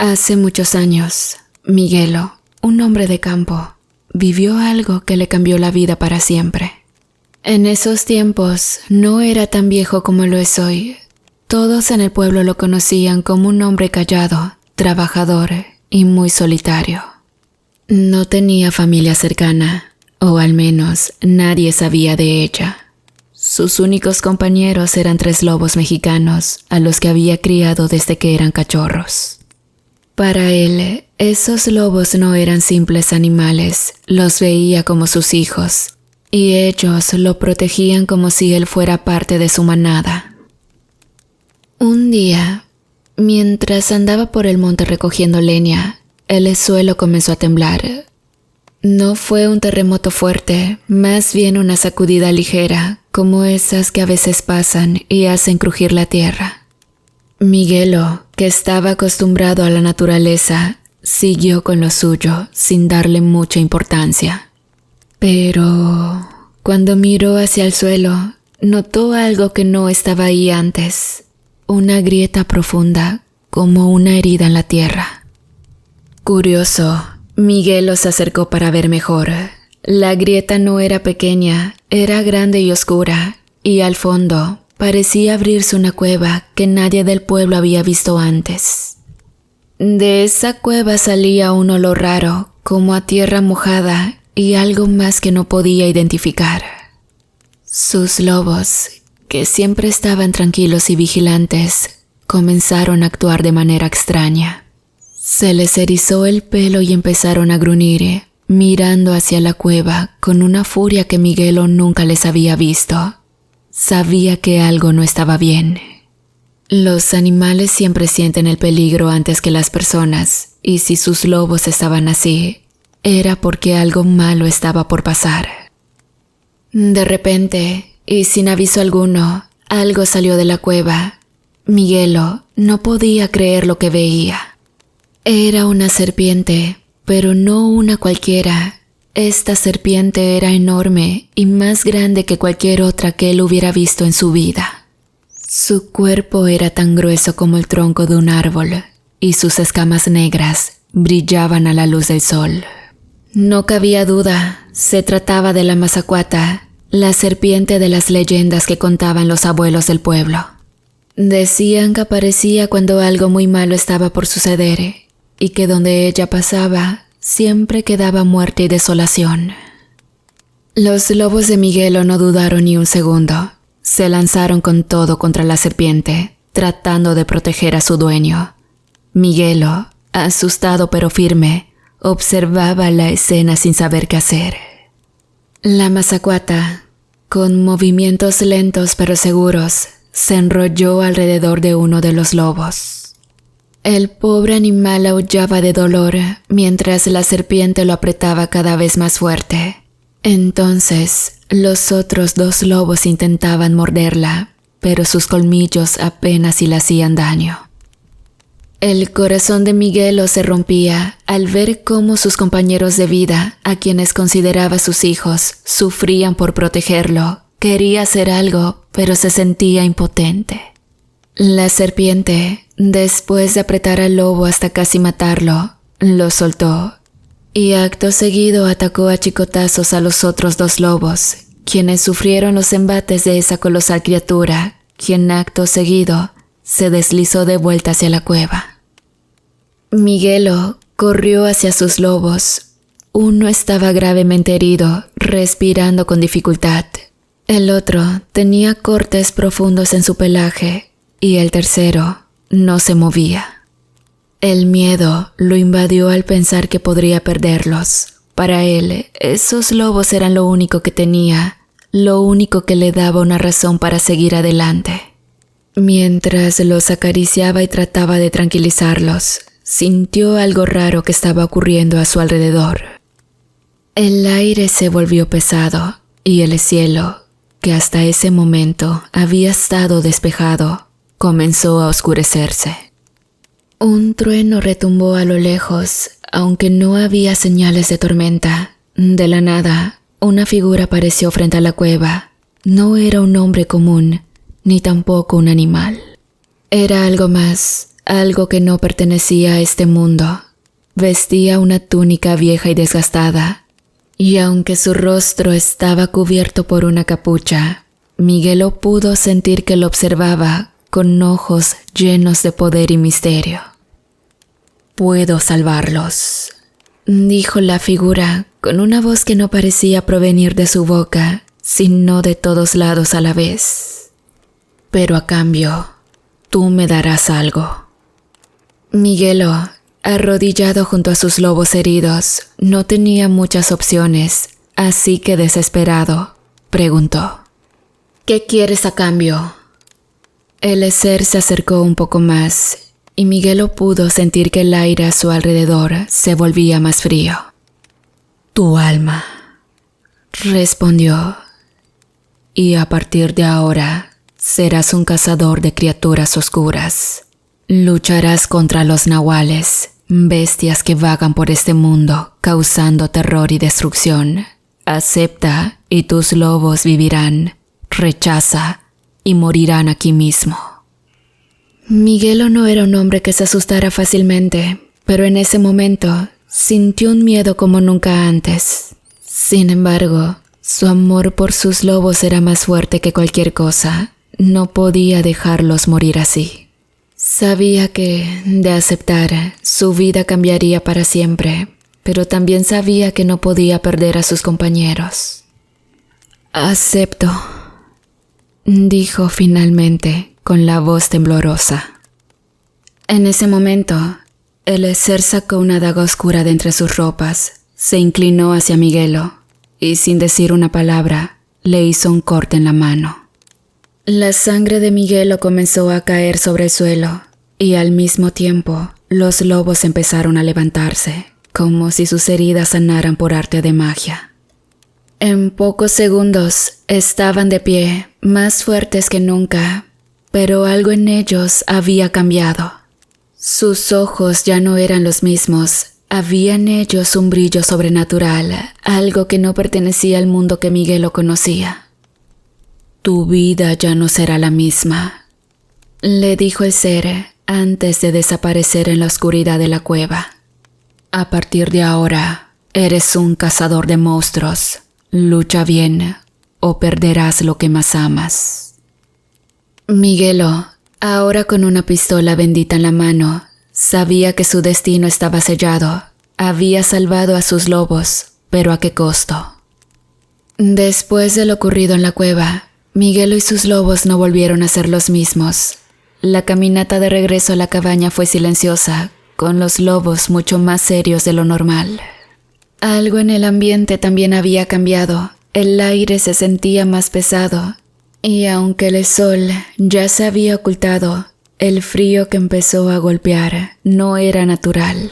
Hace muchos años, Miguelo, un hombre de campo, vivió algo que le cambió la vida para siempre. En esos tiempos no era tan viejo como lo es hoy. Todos en el pueblo lo conocían como un hombre callado, trabajador y muy solitario. No tenía familia cercana, o al menos nadie sabía de ella. Sus únicos compañeros eran 3 lobos mexicanos a los que había criado desde que eran cachorros. Para él, esos lobos no eran simples animales, los veía como sus hijos, y ellos lo protegían como si él fuera parte de su manada. Un día, mientras andaba por el monte recogiendo leña, el suelo comenzó a temblar. No fue un terremoto fuerte, más bien una sacudida ligera, como esas que a veces pasan y hacen crujir la tierra. Miguelo, que estaba acostumbrado a la naturaleza, siguió con lo suyo, sin darle mucha importancia. Pero cuando miró hacia el suelo, notó algo que no estaba ahí antes, una grieta profunda, como una herida en la tierra. Curioso, Miguelo se acercó para ver mejor. La grieta no era pequeña, era grande y oscura, y al fondo parecía abrirse una cueva que nadie del pueblo había visto antes. De esa cueva salía un olor raro, como a tierra mojada y algo más que no podía identificar. Sus lobos, que siempre estaban tranquilos y vigilantes, comenzaron a actuar de manera extraña. Se les erizó el pelo y empezaron a gruñir, mirando hacia la cueva con una furia que Miguelo nunca les había visto. Sabía que algo no estaba bien. Los animales siempre sienten el peligro antes que las personas, y si sus lobos estaban así, era porque algo malo estaba por pasar. De repente, y sin aviso alguno, algo salió de la cueva. Miguelo no podía creer lo que veía. Era una serpiente, pero no una cualquiera. Esta serpiente era enorme y más grande que cualquier otra que él hubiera visto en su vida. Su cuerpo era tan grueso como el tronco de un árbol, y sus escamas negras brillaban a la luz del sol. No cabía duda, se trataba de la Mazacuata, la serpiente de las leyendas que contaban los abuelos del pueblo. Decían que aparecía cuando algo muy malo estaba por suceder, y que donde ella pasaba, siempre quedaba muerte y desolación. Los lobos de Miguelo no dudaron ni un segundo. Se lanzaron con todo contra la serpiente, tratando de proteger a su dueño. Miguelo, asustado pero firme, observaba la escena sin saber qué hacer. La Mazacuata, con movimientos lentos pero seguros, se enrolló alrededor de uno de los lobos. El pobre animal aullaba de dolor mientras la serpiente lo apretaba cada vez más fuerte. Entonces, los otros 2 lobos intentaban morderla, pero sus colmillos apenas si le hacían daño. El corazón de Miguelo se rompía al ver cómo sus compañeros de vida, a quienes consideraba sus hijos, sufrían por protegerlo. Quería hacer algo, pero se sentía impotente. La serpiente, después de apretar al lobo hasta casi matarlo, lo soltó y acto seguido atacó a chicotazos a los otros 2 lobos, quienes sufrieron los embates de esa colosal criatura, quien acto seguido se deslizó de vuelta hacia la cueva. Miguelo corrió hacia sus lobos. Uno estaba gravemente herido, respirando con dificultad. El otro tenía cortes profundos en su pelaje y el tercero no se movía. El miedo lo invadió al pensar que podría perderlos. Para él, esos lobos eran lo único que tenía, lo único que le daba una razón para seguir adelante. Mientras los acariciaba y trataba de tranquilizarlos, sintió algo raro que estaba ocurriendo a su alrededor. El aire se volvió pesado y el cielo, que hasta ese momento había estado despejado, comenzó a oscurecerse. Un trueno retumbó a lo lejos, aunque no había señales de tormenta. De la nada, una figura apareció frente a la cueva. No era un hombre común, ni tampoco un animal. Era algo más, algo que no pertenecía a este mundo. Vestía una túnica vieja y desgastada, y aunque su rostro estaba cubierto por una capucha, Miguelo pudo sentir que lo observaba con ojos llenos de poder y misterio. «Puedo salvarlos», dijo la figura con una voz que no parecía provenir de su boca, sino de todos lados a la vez. «Pero a cambio, tú me darás algo». Miguelo, arrodillado junto a sus lobos heridos, no tenía muchas opciones, así que desesperado, preguntó: «¿Qué quieres a cambio?». Eliezer se acercó un poco más, y Miguelo pudo sentir que el aire a su alrededor se volvía más frío. «Tu alma», respondió, «y a partir de ahora serás un cazador de criaturas oscuras. Lucharás contra los nahuales, bestias que vagan por este mundo causando terror y destrucción. Acepta y tus lobos vivirán. Rechaza y morirán aquí mismo». Miguelo no era un hombre que se asustara fácilmente, pero en ese momento sintió un miedo como nunca antes. Sin embargo, su amor por sus lobos era más fuerte que cualquier cosa. No podía dejarlos morir así. Sabía que, de aceptar, su vida cambiaría para siempre, pero también sabía que no podía perder a sus compañeros. «Acepto», dijo finalmente con la voz temblorosa. En ese momento, Eliezer sacó una daga oscura de entre sus ropas, se inclinó hacia Miguelo y, sin decir una palabra, le hizo un corte en la mano. La sangre de Miguelo comenzó a caer sobre el suelo y al mismo tiempo los lobos empezaron a levantarse, como si sus heridas sanaran por arte de magia. En pocos segundos estaban de pie, más fuertes que nunca, pero algo en ellos había cambiado. Sus ojos ya no eran los mismos, había en ellos un brillo sobrenatural, algo que no pertenecía al mundo que Miguelo conocía. «Tu vida ya no será la misma», le dijo el ser antes de desaparecer en la oscuridad de la cueva. «A partir de ahora, eres un cazador de monstruos. Lucha bien o perderás lo que más amas». Miguelo, ahora con una pistola bendita en la mano, sabía que su destino estaba sellado. Había salvado a sus lobos, pero ¿a qué costo? Después de lo ocurrido en la cueva, Miguelo y sus lobos no volvieron a ser los mismos. La caminata de regreso a la cabaña fue silenciosa, con los lobos mucho más serios de lo normal. Algo en el ambiente también había cambiado. El aire se sentía más pesado, y aunque el sol ya se había ocultado, el frío que empezó a golpear no era natural.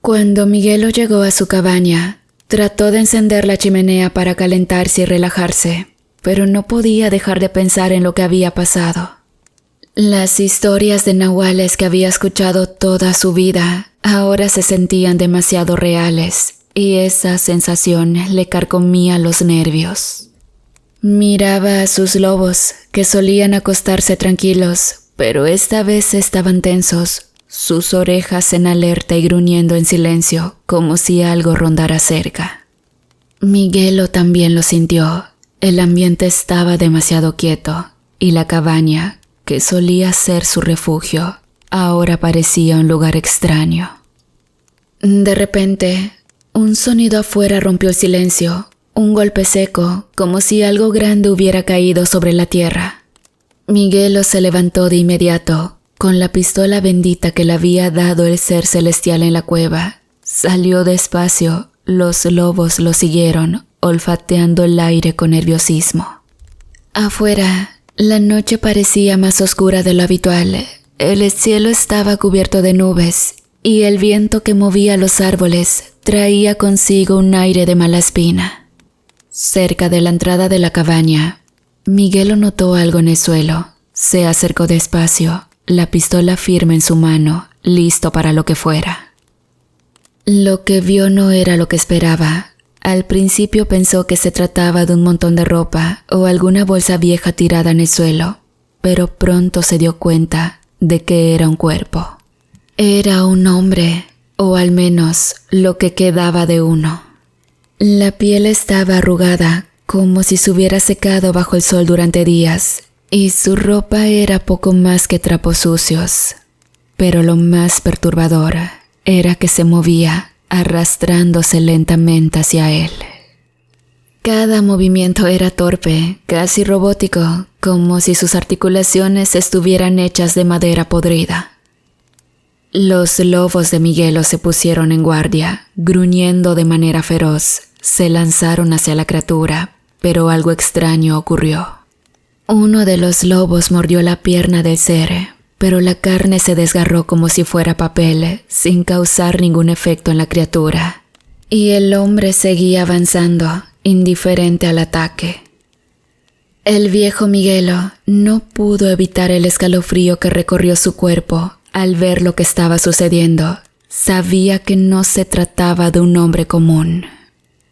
Cuando Miguelo llegó a su cabaña, trató de encender la chimenea para calentarse y relajarse, pero no podía dejar de pensar en lo que había pasado. Las historias de nahuales que había escuchado toda su vida ahora se sentían demasiado reales, y esa sensación le carcomía los nervios. Miraba a sus lobos, que solían acostarse tranquilos, pero esta vez estaban tensos, sus orejas en alerta y gruñendo en silencio, como si algo rondara cerca. Miguelo también lo sintió. El ambiente estaba demasiado quieto, y la cabaña, que solía ser su refugio, ahora parecía un lugar extraño. De repente, un sonido afuera rompió el silencio. Un golpe seco, como si algo grande hubiera caído sobre la tierra. Miguelo se levantó de inmediato, con la pistola bendita que le había dado el ser celestial en la cueva. Salió despacio, los lobos lo siguieron, olfateando el aire con nerviosismo. Afuera, la noche parecía más oscura de lo habitual. El cielo estaba cubierto de nubes, y el viento que movía los árboles traía consigo un aire de mala espina. Cerca de la entrada de la cabaña, Miguelo notó algo en el suelo. Se acercó despacio, la pistola firme en su mano, listo para lo que fuera. Lo que vio no era lo que esperaba. Al principio pensó que se trataba de un montón de ropa o alguna bolsa vieja tirada en el suelo, pero pronto se dio cuenta de que era un cuerpo. Era un hombre, o al menos lo que quedaba de uno. La piel estaba arrugada, como si se hubiera secado bajo el sol durante días, y su ropa era poco más que trapos sucios. Pero lo más perturbador era que se movía, arrastrándose lentamente hacia él. Cada movimiento era torpe, casi robótico, como si sus articulaciones estuvieran hechas de madera podrida. Los lobos de Miguelo se pusieron en guardia, gruñendo de manera feroz. Se lanzaron hacia la criatura, pero algo extraño ocurrió. Uno de los lobos mordió la pierna del ser, pero la carne se desgarró como si fuera papel, sin causar ningún efecto en la criatura. Y el hombre seguía avanzando, indiferente al ataque. El viejo Miguelo no pudo evitar el escalofrío que recorrió su cuerpo al ver lo que estaba sucediendo. Sabía que no se trataba de un hombre común.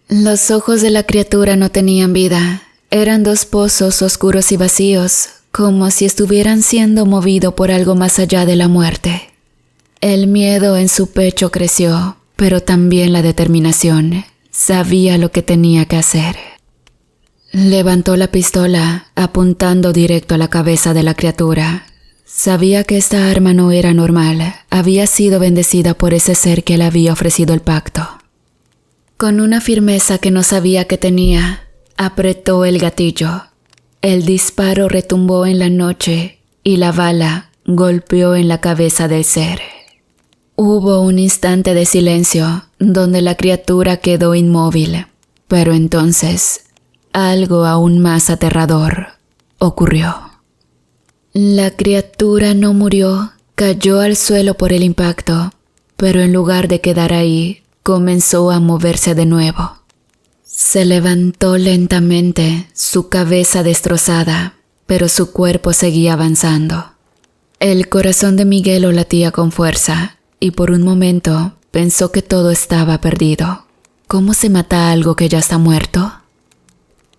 Los ojos de la criatura no tenían vida. Eran dos pozos oscuros y vacíos, como si estuvieran siendo movidos por algo más allá de la muerte. El miedo en su pecho creció, pero también la determinación. Sabía lo que tenía que hacer. Levantó la pistola, apuntando directo a la cabeza de la criatura. Sabía que esta arma no era normal. Había sido bendecida por ese ser que le había ofrecido el pacto. Con una firmeza que no sabía que tenía, apretó el gatillo. El disparo retumbó en la noche y la bala golpeó en la cabeza del ser. Hubo un instante de silencio donde la criatura quedó inmóvil, pero entonces algo aún más aterrador ocurrió. La criatura no murió, cayó al suelo por el impacto, pero en lugar de quedar ahí, comenzó a moverse de nuevo. Se levantó lentamente, su cabeza destrozada, pero su cuerpo seguía avanzando. El corazón de Miguelo latía con fuerza, y por un momento pensó que todo estaba perdido. ¿Cómo se mata a algo que ya está muerto?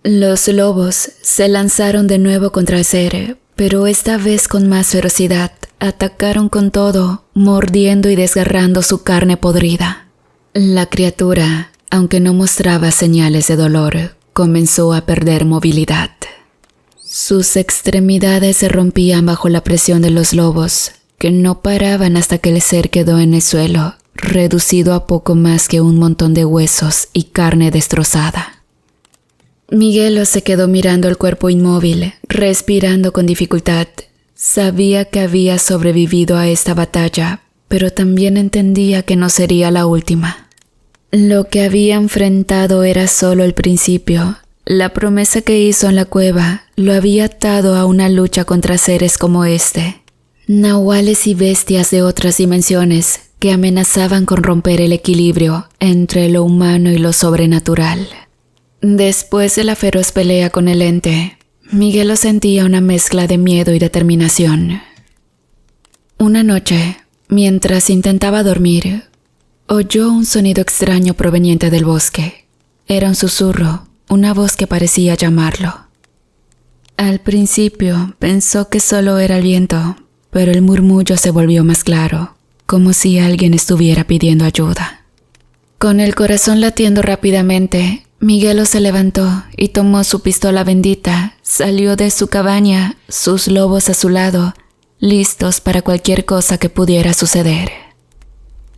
Los lobos se lanzaron de nuevo contra el ser, pero esta vez con más ferocidad. Atacaron con todo, mordiendo y desgarrando su carne podrida. La criatura, aunque no mostraba señales de dolor, comenzó a perder movilidad. Sus extremidades se rompían bajo la presión de los lobos, que no paraban hasta que el ser quedó en el suelo, reducido a poco más que un montón de huesos y carne destrozada. Miguelo se quedó mirando el cuerpo inmóvil, respirando con dificultad. Sabía que había sobrevivido a esta batalla, pero también entendía que no sería la última. Lo que había enfrentado era solo el principio. La promesa que hizo en la cueva lo había atado a una lucha contra seres como este. Nahuales y bestias de otras dimensiones que amenazaban con romper el equilibrio entre lo humano y lo sobrenatural. Después de la feroz pelea con el ente, Miguelo sentía una mezcla de miedo y determinación. Una noche, mientras intentaba dormir, oyó un sonido extraño proveniente del bosque. Era un susurro, una voz que parecía llamarlo. Al principio pensó que solo era el viento, pero el murmullo se volvió más claro, como si alguien estuviera pidiendo ayuda. Con el corazón latiendo rápidamente, Miguelo se levantó y tomó su pistola bendita, salió de su cabaña, sus lobos a su lado, listos para cualquier cosa que pudiera suceder.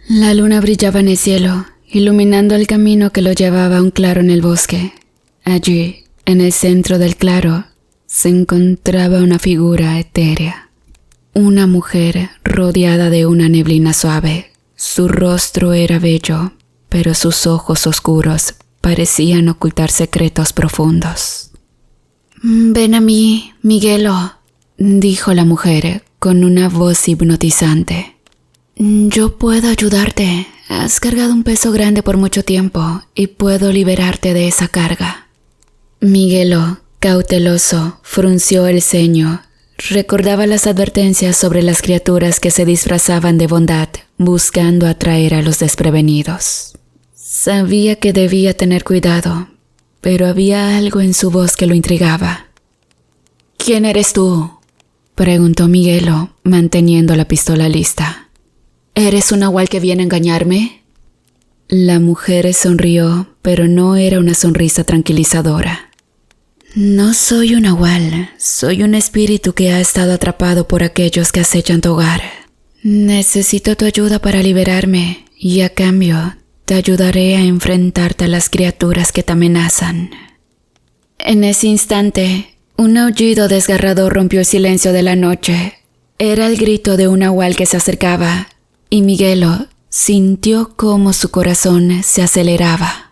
La luna brillaba en el cielo, iluminando el camino que lo llevaba a un claro en el bosque. Allí, en el centro del claro, se encontraba una figura etérea. Una mujer rodeada de una neblina suave. Su rostro era bello, pero sus ojos oscuros parecían ocultar secretos profundos. «Ven a mí, Miguelo», dijo la mujer con una voz hipnotizante. «Yo puedo ayudarte. Has cargado un peso grande por mucho tiempo y puedo liberarte de esa carga». Miguelo, cauteloso, frunció el ceño. Recordaba las advertencias sobre las criaturas que se disfrazaban de bondad, buscando atraer a los desprevenidos. Sabía que debía tener cuidado, pero había algo en su voz que lo intrigaba. «¿Quién eres tú?», preguntó Miguelo, manteniendo la pistola lista. ¿Eres un nahual que viene a engañarme? La mujer sonrió, pero no era una sonrisa tranquilizadora. No soy un nahual, soy un espíritu que ha estado atrapado por aquellos que acechan tu hogar. Necesito tu ayuda para liberarme y a cambio te ayudaré a enfrentarte a las criaturas que te amenazan. En ese instante, un aullido desgarrador rompió el silencio de la noche. Era el grito de un nahual que se acercaba y Miguelo sintió cómo su corazón se aceleraba.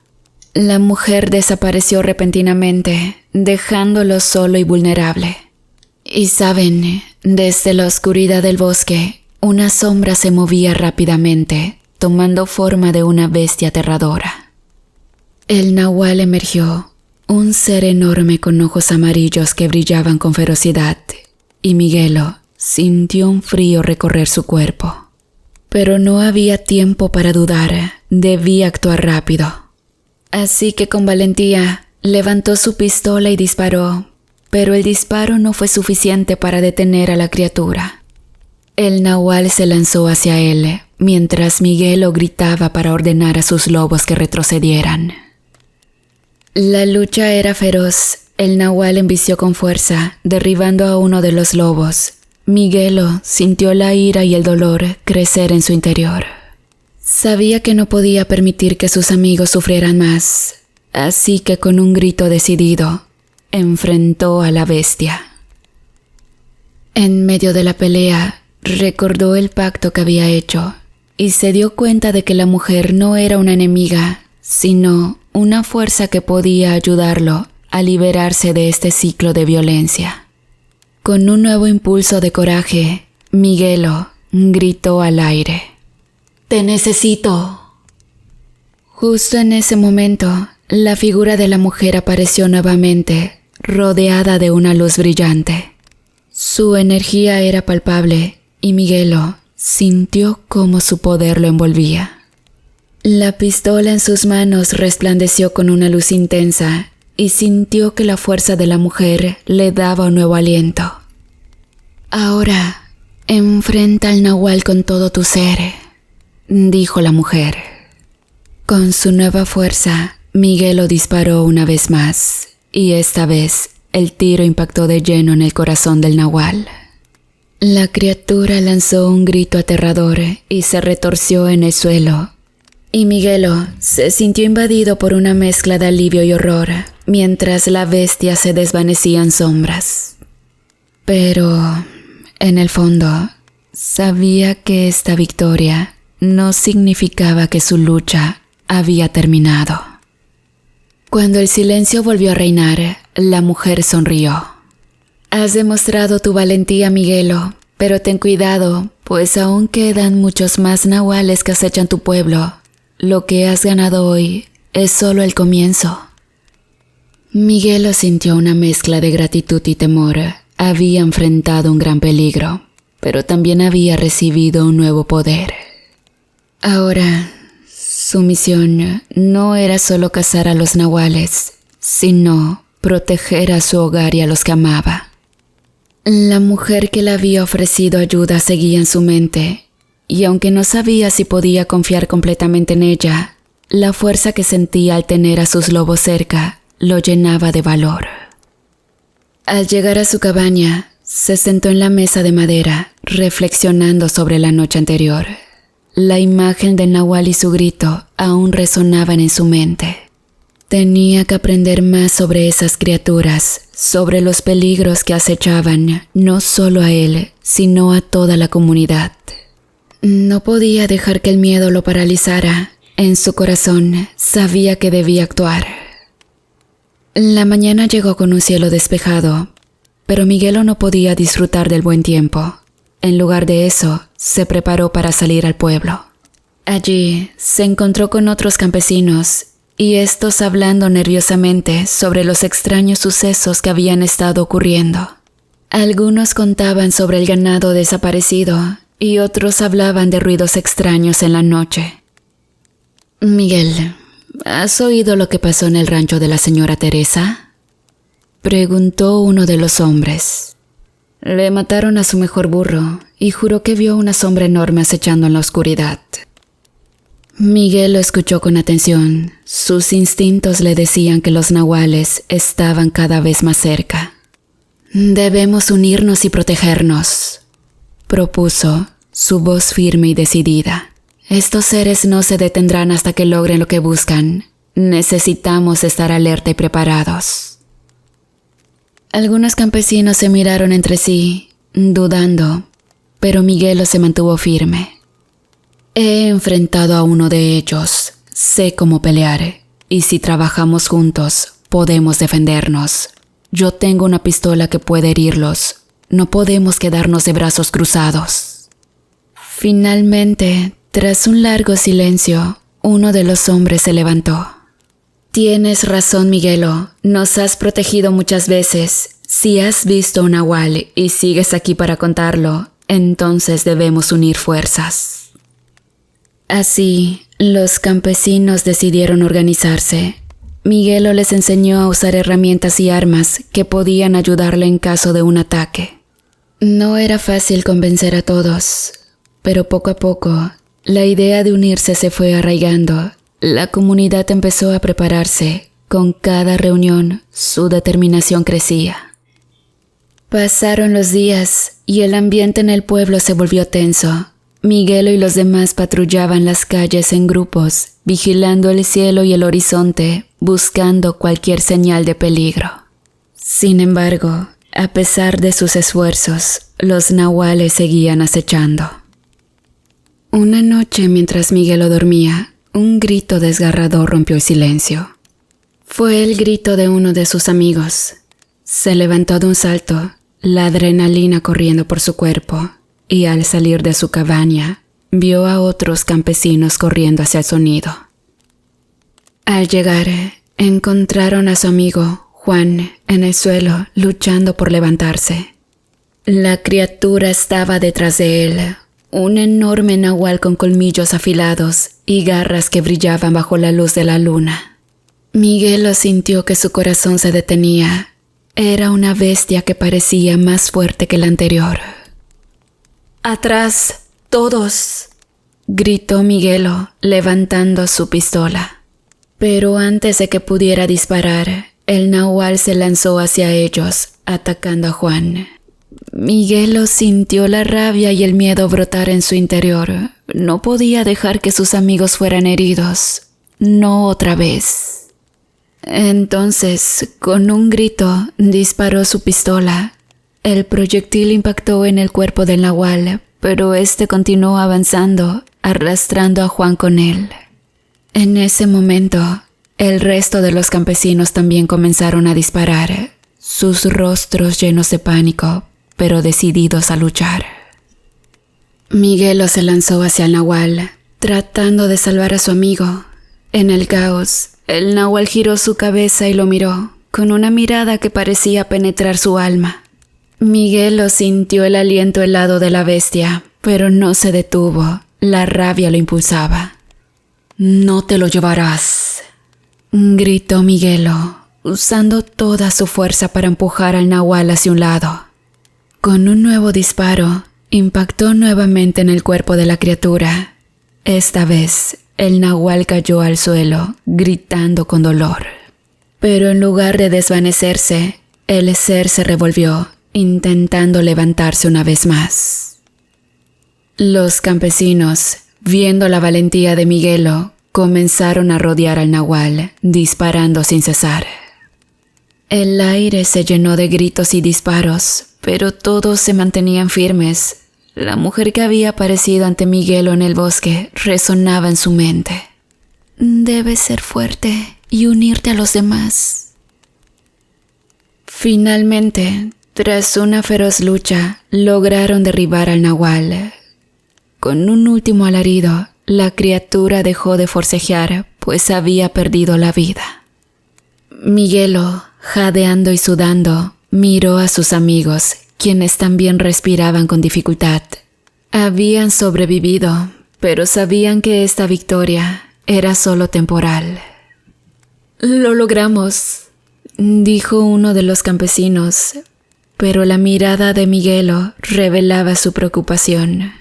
La mujer desapareció repentinamente, dejándolo solo y vulnerable. Y saben, desde la oscuridad del bosque, una sombra se movía rápidamente, tomando forma de una bestia aterradora. El nahual emergió, un ser enorme con ojos amarillos que brillaban con ferocidad, y Miguelo sintió un frío recorrer su cuerpo. Pero no había tiempo para dudar, debía actuar rápido. Así que con valentía levantó su pistola y disparó, pero el disparo no fue suficiente para detener a la criatura. El nahual se lanzó hacia él, mientras Miguelo gritaba para ordenar a sus lobos que retrocedieran. La lucha era feroz. El nahual embistió con fuerza, derribando a uno de los lobos. Miguelo sintió la ira y el dolor crecer en su interior. Sabía que no podía permitir que sus amigos sufrieran más, así que con un grito decidido, enfrentó a la bestia. En medio de la pelea, recordó el pacto que había hecho y se dio cuenta de que la mujer no era una enemiga, sino una fuerza que podía ayudarlo a liberarse de este ciclo de violencia. Con un nuevo impulso de coraje, Miguelo gritó al aire: ¡Te necesito! Justo en ese momento, la figura de la mujer apareció nuevamente, rodeada de una luz brillante. Su energía era palpable y Miguelo sintió cómo su poder lo envolvía. La pistola en sus manos resplandeció con una luz intensa y sintió que la fuerza de la mujer le daba un nuevo aliento. Ahora, enfrenta al nahual con todo tu ser, dijo la mujer. Con su nueva fuerza, Miguelo disparó una vez más, y esta vez el tiro impactó de lleno en el corazón del nahual. La criatura lanzó un grito aterrador y se retorció en el suelo, y Miguelo se sintió invadido por una mezcla de alivio y horror, mientras la bestia se desvanecía en sombras. Pero, en el fondo, sabía que esta victoria no significaba que su lucha había terminado. Cuando el silencio volvió a reinar, la mujer sonrió. Has demostrado tu valentía, Miguelo, pero ten cuidado, pues aún quedan muchos más nahuales que acechan tu pueblo. Lo que has ganado hoy es solo el comienzo. Miguelo sintió una mezcla de gratitud y temor. Había enfrentado un gran peligro, pero también había recibido un nuevo poder. Ahora, su misión no era solo cazar a los nahuales, sino proteger a su hogar y a los que amaba. La mujer que le había ofrecido ayuda seguía en su mente, y aunque no sabía si podía confiar completamente en ella, la fuerza que sentía al tener a sus lobos cerca lo llenaba de valor. Al llegar a su cabaña, se sentó en la mesa de madera, reflexionando sobre la noche anterior. La imagen del nahual y su grito aún resonaban en su mente. Tenía que aprender más sobre esas criaturas, sobre los peligros que acechaban no solo a él, sino a toda la comunidad. No podía dejar que el miedo lo paralizara. En su corazón sabía que debía actuar. La mañana llegó con un cielo despejado, pero Miguelo no podía disfrutar del buen tiempo. En lugar de eso, se preparó para salir al pueblo. Allí se encontró con otros campesinos, y estos hablando nerviosamente sobre los extraños sucesos que habían estado ocurriendo. Algunos contaban sobre el ganado desaparecido, y otros hablaban de ruidos extraños en la noche. Miguel, ¿has oído lo que pasó en el rancho de la señora Teresa?, preguntó uno de los hombres. Le mataron a su mejor burro y juró que vio una sombra enorme acechando en la oscuridad. Miguel lo escuchó con atención. Sus instintos le decían que los nahuales estaban cada vez más cerca. «Debemos unirnos y protegernos», propuso, su voz firme y decidida. «Estos seres no se detendrán hasta que logren lo que buscan. Necesitamos estar alerta y preparados». Algunos campesinos se miraron entre sí, dudando, pero Miguel se mantuvo firme. «He enfrentado a uno de ellos, sé cómo pelear, y si trabajamos juntos, podemos defendernos. Yo tengo una pistola que puede herirlos, no podemos quedarnos de brazos cruzados». Finalmente, tras un largo silencio, uno de los hombres se levantó. «Tienes razón, Miguelo, nos has protegido muchas veces. Si has visto un nahual y sigues aquí para contarlo, entonces debemos unir fuerzas». Así, los campesinos decidieron organizarse. Miguelo les enseñó a usar herramientas y armas que podían ayudarle en caso de un ataque. No era fácil convencer a todos, pero poco a poco, la idea de unirse se fue arraigando. La comunidad empezó a prepararse. Con cada reunión, su determinación crecía. Pasaron los días y el ambiente en el pueblo se volvió tenso. Miguelo y los demás patrullaban las calles en grupos, vigilando el cielo y el horizonte, buscando cualquier señal de peligro. Sin embargo, a pesar de sus esfuerzos, los nahuales seguían acechando. Una noche, mientras Miguelo dormía, un grito desgarrador rompió el silencio. Fue el grito de uno de sus amigos. Se levantó de un salto, la adrenalina corriendo por su cuerpo, y al salir de su cabaña, vio a otros campesinos corriendo hacia el sonido. Al llegar, encontraron a su amigo, Juan, en el suelo, luchando por levantarse. La criatura estaba detrás de él, un enorme nahual con colmillos afilados y garras que brillaban bajo la luz de la luna. Miguelo sintió que su corazón se detenía. Era una bestia que parecía más fuerte que la anterior. «¡Atrás, todos!», gritó Miguelo, levantando su pistola. Pero antes de que pudiera disparar, el nahual se lanzó hacia ellos, atacando a Juan. Miguelo sintió la rabia y el miedo brotar en su interior. No podía dejar que sus amigos fueran heridos. No otra vez. Entonces, con un grito, disparó su pistola. El proyectil impactó en el cuerpo del nahual, pero este continuó avanzando, arrastrando a Juan con él. En ese momento, el resto de los campesinos también comenzaron a disparar, sus rostros llenos de pánico, pero decididos a luchar. Miguelo se lanzó hacia el nahual, tratando de salvar a su amigo. En el caos, el nahual giró su cabeza y lo miró, con una mirada que parecía penetrar su alma. Miguelo sintió el aliento helado de la bestia, pero no se detuvo. La rabia lo impulsaba. «No te lo llevarás», gritó Miguelo, usando toda su fuerza para empujar al nahual hacia un lado. Con un nuevo disparo, impactó nuevamente en el cuerpo de la criatura. Esta vez, el nahual cayó al suelo, gritando con dolor. Pero en lugar de desvanecerse, el ser se revolvió, intentando levantarse una vez más. Los campesinos, viendo la valentía de Miguelo, comenzaron a rodear al nahual, disparando sin cesar. El aire se llenó de gritos y disparos, pero todos se mantenían firmes. La mujer que había aparecido ante Miguelo en el bosque resonaba en su mente. «Debes ser fuerte y unirte a los demás». Finalmente, tras una feroz lucha, lograron derribar al nahual. Con un último alarido, la criatura dejó de forcejear, pues había perdido la vida. Miguelo, jadeando y sudando, miró a sus amigos, quienes también respiraban con dificultad. Habían sobrevivido, pero sabían que esta victoria era solo temporal. «Lo logramos», dijo uno de los campesinos, pero la mirada de Miguelo revelaba su preocupación.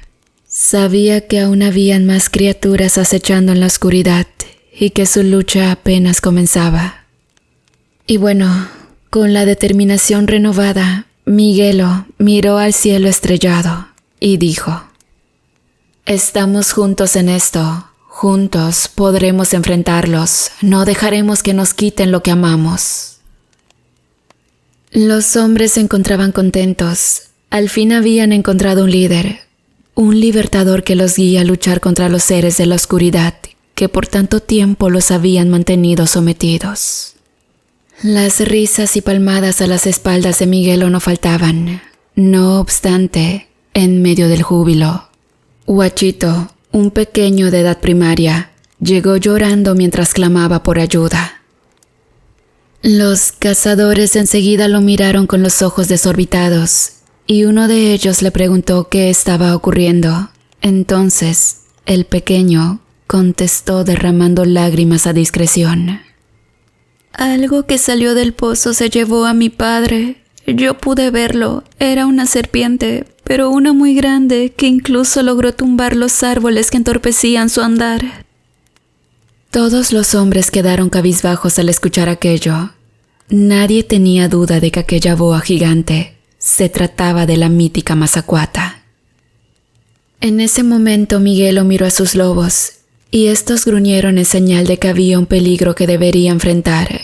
Sabía que aún habían más criaturas acechando en la oscuridad y que su lucha apenas comenzaba. Y bueno, con la determinación renovada, Miguelo miró al cielo estrellado y dijo: «Estamos juntos en esto. Juntos podremos enfrentarlos. No dejaremos que nos quiten lo que amamos». Los hombres se encontraban contentos. Al fin habían encontrado un líder, un libertador que los guía a luchar contra los seres de la oscuridad que por tanto tiempo los habían mantenido sometidos. Las risas y palmadas a las espaldas de Miguelo no faltaban. No obstante, en medio del júbilo, Huachito, un pequeño de edad primaria, llegó llorando mientras clamaba por ayuda. Los cazadores enseguida lo miraron con los ojos desorbitados y uno de ellos le preguntó qué estaba ocurriendo. Entonces, el pequeño contestó derramando lágrimas a discreción: «Algo que salió del pozo se llevó a mi padre. Yo pude verlo. Era una serpiente, pero una muy grande que incluso logró tumbar los árboles que entorpecían su andar». Todos los hombres quedaron cabizbajos al escuchar aquello. Nadie tenía duda de que aquella boa gigante se trataba de la mítica Mazacuata. En ese momento Miguelo miró a sus lobos y estos gruñeron en señal de que había un peligro que debería enfrentar.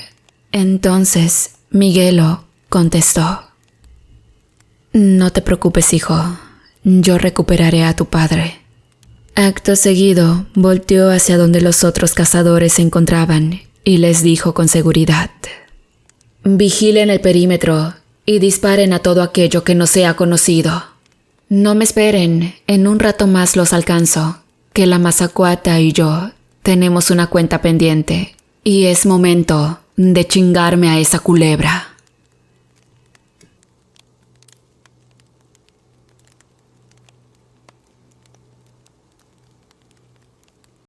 Entonces Miguelo contestó: «No te preocupes, hijo. Yo recuperaré a tu padre». Acto seguido, volteó hacia donde los otros cazadores se encontraban y les dijo con seguridad: «Vigilen el perímetro y disparen a todo aquello que no sea conocido. No me esperen, en un rato más los alcanzo, que la Mazacuata y yo tenemos una cuenta pendiente y es momento de chingarme a esa culebra».